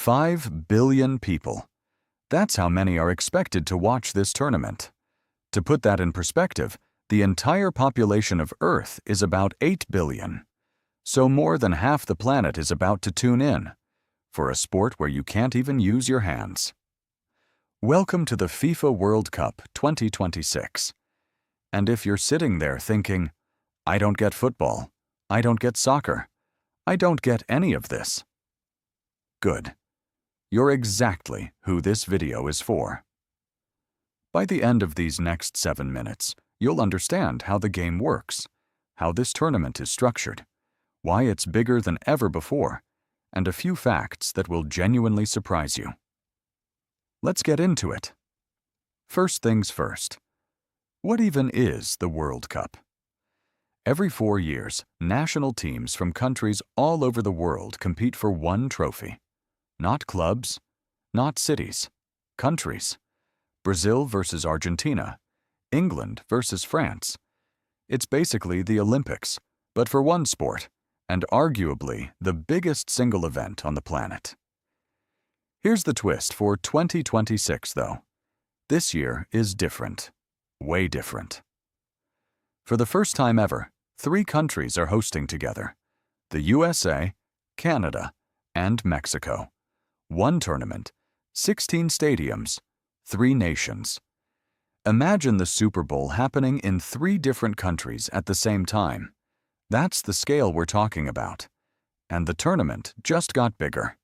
5 billion people. That's how many are expected to watch this tournament. To put that in perspective, the entire population of Earth is about 8 billion. So more than half the planet is about to tune in for a sport where you can't even use your hands. Welcome to the FIFA World Cup 2026. And if you're sitting there thinking, I don't get football, I don't get soccer, I don't get any of this. Good. You're exactly who this video is for. By the end of these next 7 minutes, you'll understand how the game works, how this tournament is structured, why it's bigger than ever before, and a few facts that will genuinely surprise you. Let's get into it. First things first. What even is the World Cup? Every 4 years, national teams from countries all over the world compete for one trophy. Not clubs, not cities, countries. Brazil versus Argentina, England versus France. It's basically the Olympics, but for one sport, and arguably the biggest single event on the planet. Here's the twist for 2026, though. This year is different. Way different. For the first time ever, 3 countries are hosting together: the USA, Canada, and Mexico. One tournament, 16 stadiums, 3 nations. Imagine the Super Bowl happening in 3 different countries at the same time. That's the scale we're talking about. And the tournament just got bigger.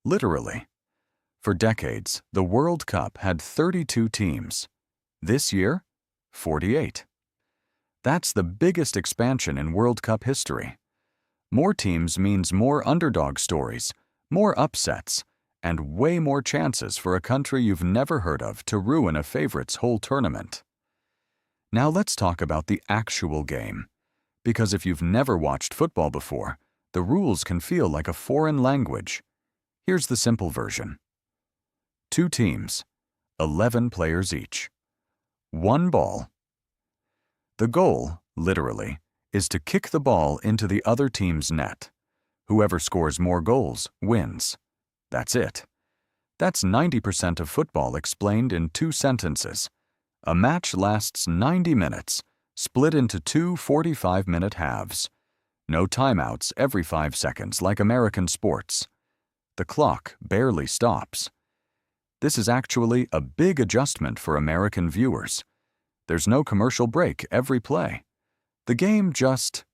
Literally. For decades, the World Cup had 32 teams. This year, 48. That's the biggest expansion in World Cup history. More teams means more underdog stories, more upsets, and way more chances for a country you've never heard of to ruin a favorite's whole tournament. Now let's talk about the actual game. Because if you've never watched football before, the rules can feel like a foreign language. Here's the simple version. 2 teams, 11 players each. 1 ball. The goal, literally, is to kick the ball into the other team's net. Whoever scores more goals wins. That's it. That's 90% of football explained in 2 sentences. A match lasts 90 minutes, split into 2 45-minute halves. No timeouts every 5 seconds like American sports. The clock barely stops. This is actually a big adjustment for American viewers. There's no commercial break every play. The game just...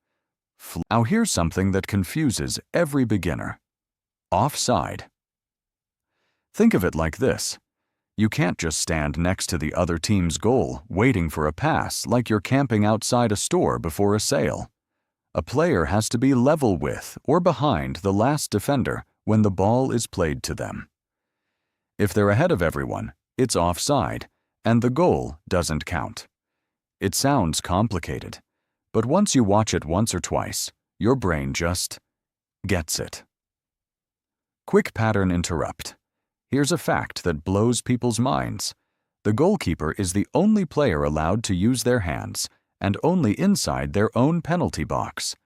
Now here's something that confuses every beginner. Offside. Think of it like this. You can't just stand next to the other team's goal waiting for a pass like you're camping outside a store before a sale. A player has to be level with or behind the last defender when the ball is played to them. If they're ahead of everyone, it's offside, and the goal doesn't count. It sounds complicated, but once you watch it once or twice, your brain just gets it. Quick pattern interrupt. Here's a fact that blows people's minds. The goalkeeper is the only player allowed to use their hands, and only inside their own penalty box.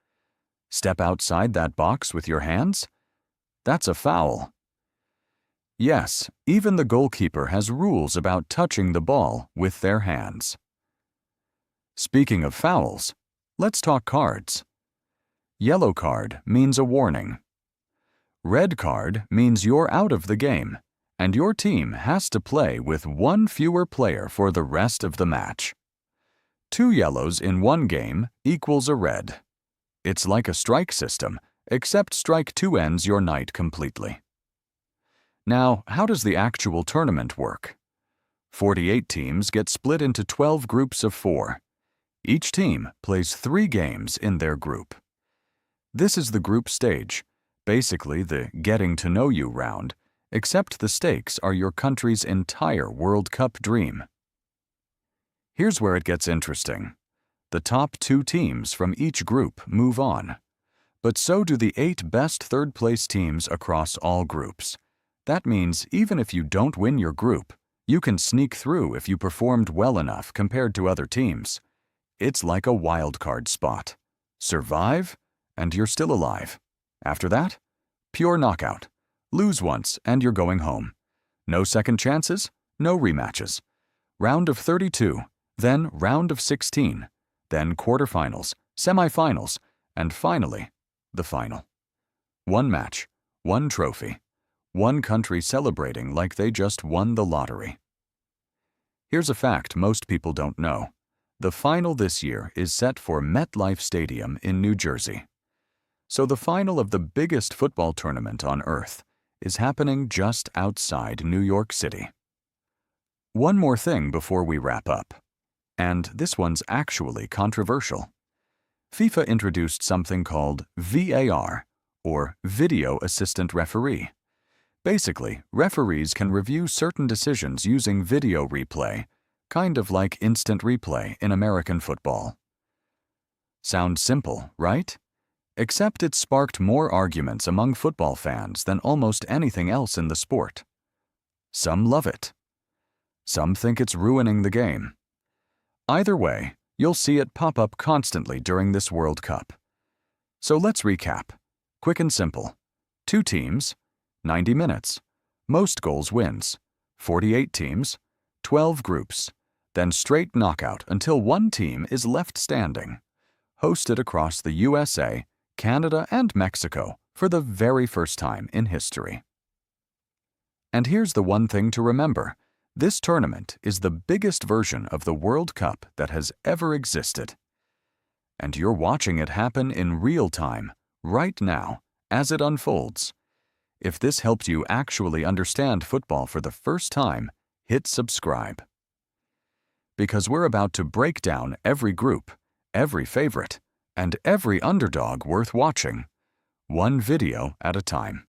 Step outside that box with your hands? That's a foul. Yes, even the goalkeeper has rules about touching the ball with their hands. Speaking of fouls, let's talk cards. Yellow card means a warning. Red card means you're out of the game, and your team has to play with 1 fewer player for the rest of the match. 2 yellows in one game equals a red. It's like a strike system, except strike 2 ends your night completely. Now, how does the actual tournament work? 48 teams get split into 12 groups of 4. Each team plays 3 games in their group. This is the group stage, basically the getting to know you round, except the stakes are your country's entire World Cup dream. Here's where it gets interesting. The top 2 teams from each group move on. But so do the 8 best third-place teams across all groups. That means even if you don't win your group, you can sneak through if you performed well enough compared to other teams. It's like a wildcard spot. Survive, and you're still alive. After that, pure knockout. Lose once and you're going home. No second chances, no rematches. Round of 32, then round of 16, then quarterfinals, semifinals, and finally, the final. One match, one trophy, one country celebrating like they just won the lottery. Here's a fact most people don't know. The final this year is set for MetLife Stadium in New Jersey. So the final of the biggest football tournament on Earth is happening just outside New York City. One more thing before we wrap up. And this one's actually controversial. FIFA introduced something called VAR, or Video Assistant Referee. Basically, referees can review certain decisions using video replay, kind of like instant replay in American football. Sounds simple, right? Except it sparked more arguments among football fans than almost anything else in the sport. Some love it. Some think it's ruining the game. Either way, you'll see it pop up constantly during this World Cup. So let's recap. Quick and simple. 2 teams, 90 minutes. Most goals wins. 48 teams, 12 groups. Then straight knockout until one team is left standing. Hosted across the USA, Canada, and Mexico for the very first time in history. And here's the one thing to remember. This tournament is the biggest version of the World Cup that has ever existed. And you're watching it happen in real time, right now, as it unfolds. If this helped you actually understand football for the first time, hit subscribe. Because we're about to break down every group, every favorite, and every underdog worth watching, one video at a time.